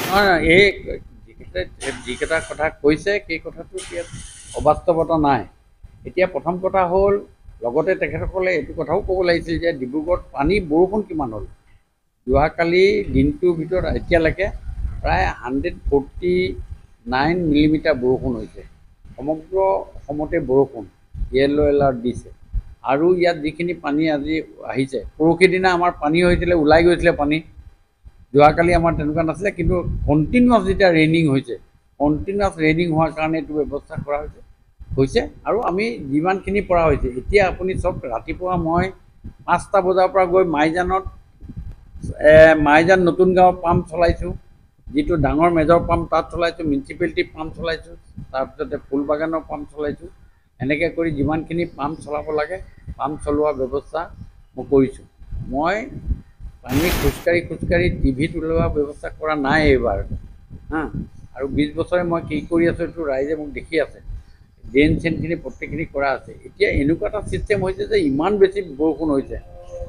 এই যিকেইটা কথা কৈছে সেই কথাটো ইয়াত অবাস্তৱতা নাই। এতিয়া প্ৰথম কথা হ'ল, লগতে তেখেতসকলে এইটো কথাও ক'ব লাগিছিল যে ডিব্ৰুগড়ত বৰষুণ কিমান হ'ল। যোৱাকালি দিনটোৰ ভিতৰত এতিয়ালৈকে প্ৰায় 149 মিলিমিটাৰ বৰষুণ হৈছে। সমগ্ৰ অসমতে বৰষুণ, য়েল্ল' এলাৰ্ট দিছে। আৰু ইয়াত যিখিনি পানী আজি আহিছে, পৰহি দিনা আমাৰ পানী হৈছিলে, ওলাই গৈছিলে পানী। যোৱাকালি আমাৰ তেনেকুৱা নাছিলে, কিন্তু কণ্টিনিউৱাছ যেতিয়া ৰেইনিং হৈছে, কণ্টিনিউৱাছ ৰেইনিং হোৱাৰ কাৰণে এইটো ব্যৱস্থা কৰা হৈছে। আৰু আমি যিমানখিনি পৰা হৈছে, এতিয়া আপুনি চব ৰাতিপুৱা মই 5টা বজাৰ পৰা গৈ মাইজান নতুন গাঁও পাম্প চলাইছোঁ, যিটো ডাঙৰ মেজৰ পাম্প তাত চলাইছোঁ, মিউনিচিপেলিটি পাম্প চলাইছোঁ, তাৰপিছতে ফুলবাগানৰ পাম্প চলাইছোঁ। এনেকৈ কৰি যিমানখিনি পাম্প চলাব লাগে পাম্প চলোৱাৰ ব্যৱস্থা মই কৰিছোঁ। মই পানী খোজকাঢ়ি টিভিত ওলোৱা ব্যৱস্থা কৰা নাই এইবাৰ আৰু 20 বছৰে মই কি কৰি আছোঁ এইটো ৰাইজে মোক দেখি আছে। ড্ৰেইন চেইনখিনি প্ৰত্যেকখিনি কৰা আছে। এতিয়া এনেকুৱা এটা ছিষ্টেম হৈছে যে ইমান বেছি বৰষুণ হৈছে,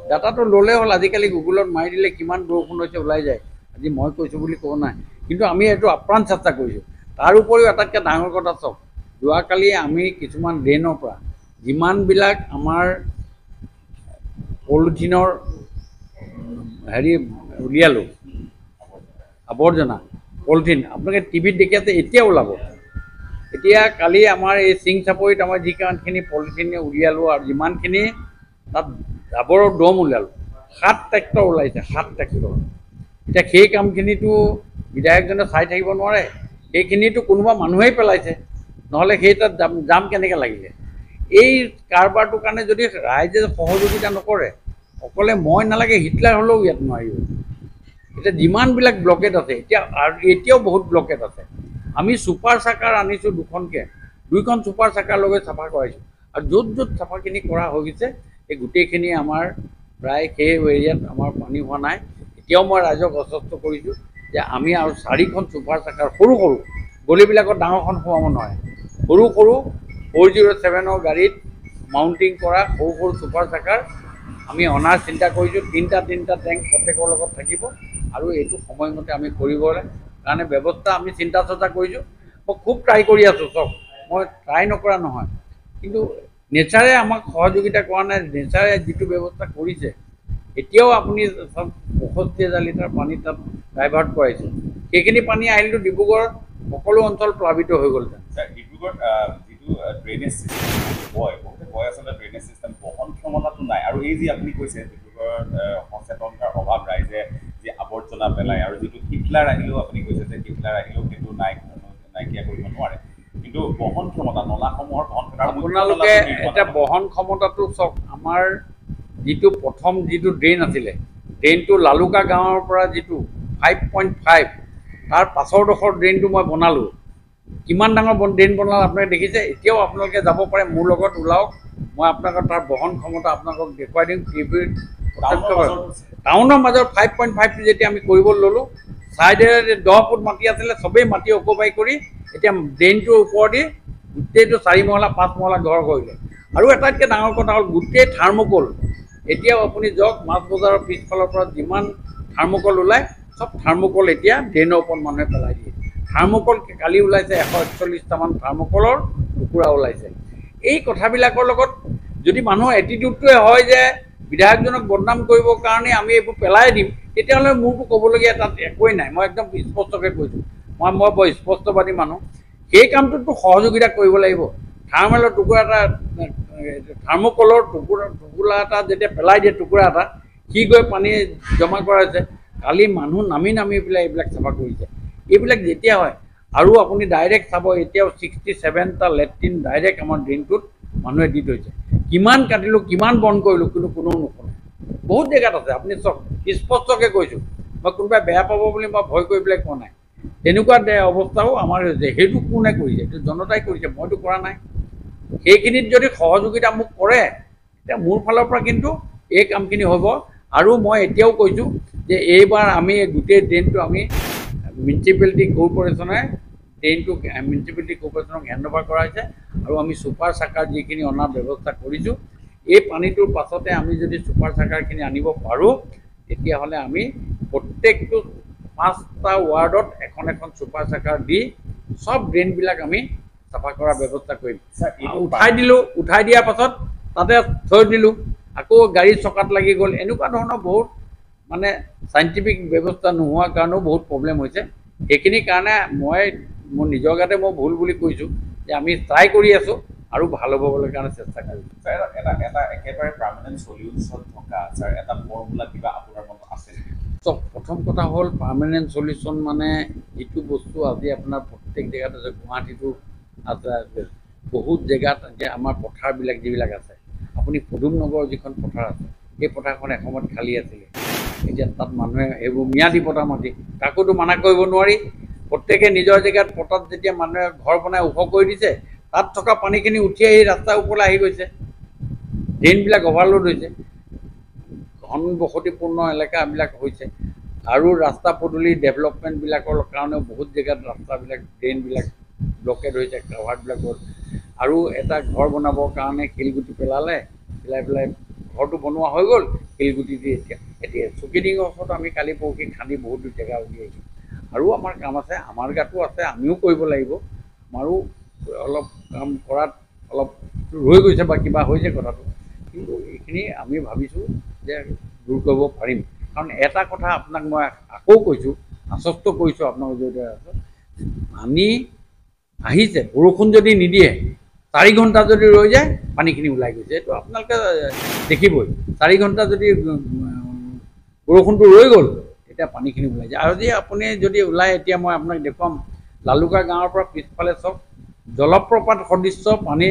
ডাটাটো ল'লে হ'ল। আজিকালি গুগলত মাৰি দিলে কিমান বৰষুণ হৈছে ওলাই যায়। আজি মই কৈছোঁ বুলি ক'ব নাই, কিন্তু আমি এইটো আপ্ৰাণ চেষ্টা কৰিছোঁ। তাৰ উপৰিও আটাইতকৈ ডাঙৰ কথা চাওক, যোৱাকালি আমি কিছুমান ড্ৰেইনৰ পৰা যিমানবিলাক আমাৰ পলিথিনৰ উলিয়ালোঁ, আৱৰ্জনা পলিথিন, আপোনালোকে টিভিত দেখি আছে, এতিয়া ওলাব। এতিয়া কালি আমাৰ এই চিংচাপৰিত আমাৰ যিমানখিনি পলিথিন উলিয়ালোঁ আৰু যিমানখিনি তাত জাবৰৰ দম ওলালোঁ, 7 ট্ৰেক্টৰ ওলাইছে, 7 ট্ৰেক্টৰ। এতিয়া সেই কামখিনিতো বিধায়কজনে চাই থাকিব নোৱাৰে, সেইখিনিতো কোনোবা মানুহেই পেলাইছে, নহ'লে সেই তাত জাম কেনেকৈ লাগিলে। এই কাৰবাৰটোৰ কাৰণে যদি ৰাইজে সহযোগিতা নকৰে, অকলে মই নালাগে, হিটলাৰ হ'লেও ইয়াত নোৱাৰিব। এতিয়া যিমানবিলাক ব্লকেট আছে, এতিয়াও বহুত ব্লকেট আছে। আমি ছুপাৰ চাকাৰ আনিছোঁ 2খন ছুপাৰ চাকাৰ লগাই চাফা কৰাইছোঁ। আৰু য'ত য'ত চাফাখিনি কৰা হৈ গৈছে, এই গোটেইখিনি আমাৰ প্ৰায় সেই এৰিয়াত আমাৰ পানী হোৱা নাই। এতিয়াও মই ৰাইজক আশ্বস্ত কৰিছোঁ যে আমি আৰু 4খন ছুপাৰ চাকাৰ সৰু গলিবিলাকত ডাঙৰখন সোমাব নোৱাৰে, সৰু 407ৰ গাড়ীত মাউণ্টিং কৰা সৰু ছুপাৰ চাকাৰ আমি অনাৰ চিন্তা কৰিছোঁ। 3টা টেংক প্ৰত্যেকৰ লগত থাকিব আৰু এইটো সময়মতে আমি কৰিবলৈ কাৰণে ব্যৱস্থা আমি চিন্তা চৰ্চা কৰিছোঁ। মই খুব ট্ৰাই কৰি আছোঁ, চব মই ট্ৰাই নকৰা নহয়, কিন্তু নেচাৰে আমাক সহযোগিতা কৰা নাই। নেচাৰে যিটো ব্যৱস্থা কৰিছে, এতিয়াও আপুনি চব 65,000 লিটাৰ পানী তাত ডাইভাৰ্ট কৰাইছে। সেইখিনি পানী আহিলেতো ডিব্ৰুগড় সকলো অঞ্চল প্লাৱিত হৈ গ'লহেঁতেন। ডিব্ৰুগড় যিটো ড্ৰেইনেজ চিষ্টেম বহুতে কয় আচলতে ড্ৰেইনেজ চিষ্টেম বহন ক্ষমতাটো নাই। আৰু এই যি আপুনি কৈছে ডিব্ৰুগড়ত সচেতনতাৰ অভাৱ, ৰাইজে যি আৱৰ্জনা পেলায়, আৰু যিটো হিটলাৰ আহিলেও আপুনি কৈছে যে হিটলাৰ আহিলেও সেইটো নাইকিয়া কৰিব নোৱাৰে, কিন্তু বহন ক্ষমতা নলাসমূহৰ বহন ক্ষমতা, আপোনালোকে এতিয়া বহন ক্ষমতাটো চাওক। আমাৰ যিটো প্ৰথম যিটো ড্ৰেইন আছিলে, ড্ৰেইনটো লালুকা গাঁৱৰ পৰা যিটো 5.5, তাৰ পাছৰডোখৰ ড্ৰেইনটো মই বনালোঁ। কিমান ডাঙৰ ড্ৰেইন বনালোঁ আপোনালোকে দেখিছে। এতিয়াও আপোনালোকে যাব পাৰে, মোৰ লগত ওলাওক, মই আপোনালোকক তাৰ বহন ক্ষমতা আপোনালোকক দেখুৱাই দিম। টাউনৰ মাজত 5.5টো যেতিয়া আমি কৰিব ল'লোঁ, ছাইডেৰে 10 ফুট মাটি আছিলে, চবেই মাটি অকুপাই কৰি এতিয়া ড্ৰেইনটোৰ ওপৰেদি গোটেইটো 4 মহলা 5 মহলা ঘৰ কৰিলে। আৰু আটাইতকৈ ডাঙৰ কথা হ'ল গোটেই থাৰ্মকল। এতিয়াও আপুনি যাওক, মাছ বজাৰৰ পিছফালৰ পৰা যিমান থাৰ্মকল ওলায়, চব থাৰ্মকল এতিয়া ড্ৰেইনৰ ওপৰত মানুহে পেলাই দিয়ে। থাৰ্মকল কালি ওলাইছে 141টামান থাৰ্মকলৰ টুকুৰা ওলাইছে। এই কথাবিলাকৰ লগত যদি মানুহৰ এটিটিউডটোৱে হয় যে বিধায়কজনক বদনাম কৰিবৰ কাৰণে আমি এইবোৰ পেলাই দিম, তেতিয়াহ'লে মোৰতো ক'বলগীয়া তাত একোৱেই নাই। মই একদম স্পষ্টকৈ কৈছোঁ, মই বৰ স্পষ্টবাদী মানুহ। সেই কামটোতো সহযোগিতা কৰিব লাগিব। থাৰ্মেলৰ টুকুৰা এটা, থাৰ্মকলৰ টুকুৰা এটা যেতিয়া পেলাই দিয়ে, টুকুৰা এটা সি গৈ পানী জমা কৰা হৈছে। কালি মানুহ নামি পেলাই এইবিলাক চাফা কৰিছে। এইবিলাক যেতিয়া হয়, আৰু আপুনি ডাইৰেক্ট চাব, এতিয়াও 67টা লেট্ৰিন ডাইৰেক্ট আমাৰ ড্ৰেইনটোত মানুহে দি থৈছে। কিমান কাটিলোঁ, কিমান বন্ধ কৰিলোঁ, কিন্তু কোনেও নুশুনে। বহুত জেগাত আছে, আপুনি চাওক, স্পষ্টকৈ কৈছোঁ। মই কোনোবাই বেয়া পাব বুলি মই ভয় কৰি পেলাই কোৱা নাই। তেনেকুৱা অৱস্থাও আমাৰ হৈছে। সেইটো কোনে কৰিছে? এইটো জনতাই কৰিছে, মইতো কৰা নাই। সেইখিনিত যদি সহযোগিতা মোক কৰে, তেতিয়া মোৰ ফালৰ পৰা কিন্তু এই কামখিনি হ'ব। আৰু মই এতিয়াও কৈছোঁ যে এইবাৰ আমি গোটেই ড্ৰেইনটো আমি মিউনিচিপেলিটি কৰ্প'ৰেশ্যনে মিউনিচিপেলিটি কৰ্প'ৰেশ্যনক হেণ্ডঅভাৰ কৰা হৈছে। আৰু আমি ছুপাৰ চাকাৰ যিখিনি অনাৰ ব্যৱস্থা কৰিছোঁ, এই পানীটোৰ পাছতে আমি যদি ছুপাৰ চাকাৰখিনি আনিব পাৰোঁ, তেতিয়াহ'লে আমি প্ৰত্যেকটো 5টা ৱাৰ্ডত এখন এখন ছুপাৰ চেকাৰ দি সব ড্ৰেইনবিলাক আমি চাফা কৰাৰ ব্যৱস্থা কৰিম। স্যাৰ এইটো উঠাই দিয়াৰ পাছত তাতে থৈ দিলোঁ, আকৌ গাড়ী চকাত লাগি গ'ল। এনেকুৱা ধৰণৰ বহুত মানে চাইণ্টিফিক ব্যৱস্থা নোহোৱাৰ কাৰণেও বহুত প্ৰব্লেম হৈছে। সেইখিনিৰ কাৰণে মই মোৰ নিজৰ গাতে মই ভুল বুলি কৈছোঁ যে আমি ট্ৰাই কৰি আছোঁ আৰু ভাল হ'বলৈ কাৰণে চেষ্টা কৰিছোঁ। স্যাৰ এটা একেবাৰে পাৰ্মানেণ্ট সলিউশ্যন থকা স্যাৰ এটা ফৰ্মুলা কিবা আপোনাৰ মনত আছে নেকি? প্ৰথম কথা হ'ল পাৰ্মানেণ্ট সলিউশ্যন মানে যিটো বস্তু আজি আপোনাৰ প্ৰত্যেক জেগাত আছে, গুৱাহাটীতো আছে, বহুত জেগাত এতিয়া আমাৰ পথাৰবিলাক যিবিলাক আছে, আপুনি পদুম নগৰৰ যিখন পথাৰ আছে সেই পথাৰখন এসময়ত খালী আছিলে। এতিয়া তাত মানুহে এইবোৰ ম্যাদী পতা মাটি, কাকোতো মানা কৰিব নোৱাৰি। প্ৰত্যেকে নিজৰ জেগাত পতাত যেতিয়া মানুহে ঘৰ বনাই ওখ কৰি দিছে, তাত থকা পানীখিনি উঠি আহি ৰাস্তাৰ ওপৰলৈ আহি গৈছে, ড্ৰেইনবিলাক অভাৰলোড হৈছে, ঘনবসতিপূৰ্ণ এলেকাবিলাক হৈছে। আৰু ৰাস্তা পদূলি ডেভেলপমেণ্টবিলাকৰ কাৰণেও বহুত জেগাত ৰাস্তাবিলাক ড্ৰেইনবিলাক ব্লকেড হৈছে, কাভাৰবিলাক হ'ল। আৰু এটা ঘৰ বনাবৰ কাৰণে শিলগুটি পেলাই পেলাই ঘৰটো বনোৱা হৈ গ'ল শিলগুটি দি। এতিয়া চুকিডিঙৰ ওচৰত আমি কালি পৰহি খান্দি বহুত জেগা উলিয়াইছোঁ। আৰু আমাৰ কাম আছে, আমাৰ গাতো আছে, আমিও কৰিব লাগিব। আমাৰো অলপ কাম কৰাত অলপ ৰৈ গৈছে বা কিবা হৈছে কথাটো, কিন্তু এইখিনি আমি ভাবিছোঁ যে দূৰ কৰিব পাৰিম। কাৰণ এটা কথা আপোনাক মই আকৌ কৈছোঁ, আশ্বস্ত কৰিছোঁ আপোনাক জৰিয়তে আছোঁ, পানী আহিছে, বৰষুণ যদি নিদিয়ে 4 ঘণ্টা যদি ৰৈ যায় পানীখিনি ওলাই গৈছে। এইটো আপোনালোকে দেখিবই, 4 ঘণ্টা যদি বৰষুণটো ৰৈ গ'ল তেতিয়া পানীখিনি ওলাই যায়। আৰু আপুনি যদি ওলাই, এতিয়া মই আপোনাক দেখুৱাম, লালুকা গাঁৱৰ পৰা পিছফালে চাওক, জলপ্ৰপাত সদৃশ্য পানী